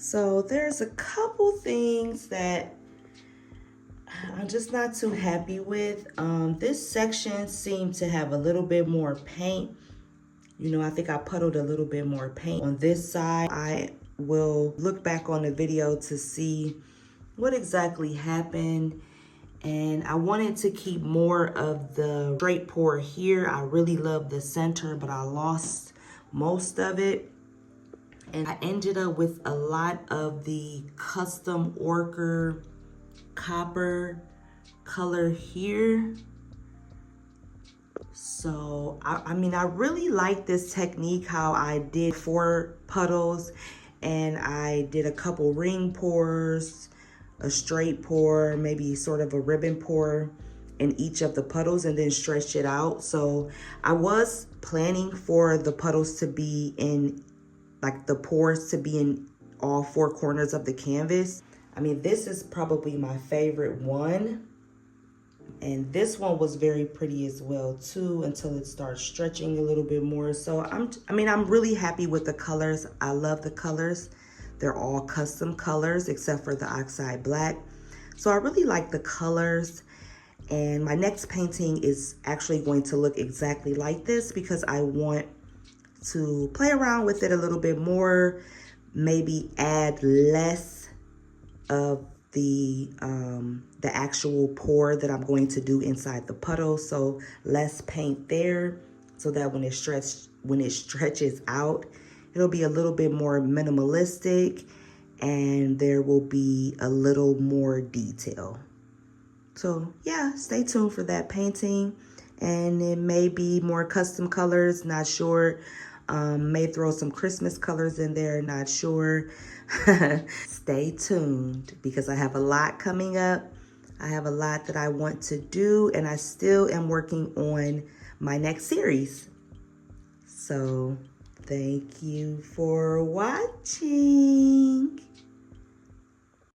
So there's a couple things that I'm just not too happy with. This section seemed to have a little bit more paint. You know, I think I puddled a little bit more paint. On this side, I will look back on the video to see what exactly happened. And I wanted to keep more of the straight pour here. I really love the center, but I lost most of it. And I ended up with a lot of the custom orche copper color here. So, I mean, I really like this technique, how I did 4 puddles and I did a couple ring pours, a straight pour, maybe sort of a ribbon pour in each of the puddles and then stretched it out. So I was planning for the puddles to be in, like the pours to be in all 4 corners of the canvas. I mean, this is probably my favorite one. And this one was very pretty as well too, until it starts stretching a little bit more. So I'm really happy with the colors. I love the colors. They're all custom colors except for the oxide black. So I really like the colors. And my next painting is actually going to look exactly like this because I want to play around with it a little bit more, maybe add less of the actual pour that I'm going to do inside the puddle. So less paint there, so that when it stretches out, it'll be a little bit more minimalistic and there will be a little more detail. So yeah, stay tuned for that painting. And it may be more custom colors, not sure. May throw some Christmas colors in there, not sure. Stay tuned because I have a lot coming up. I have a lot that I want to do and I still am working on my next series. So thank you for watching.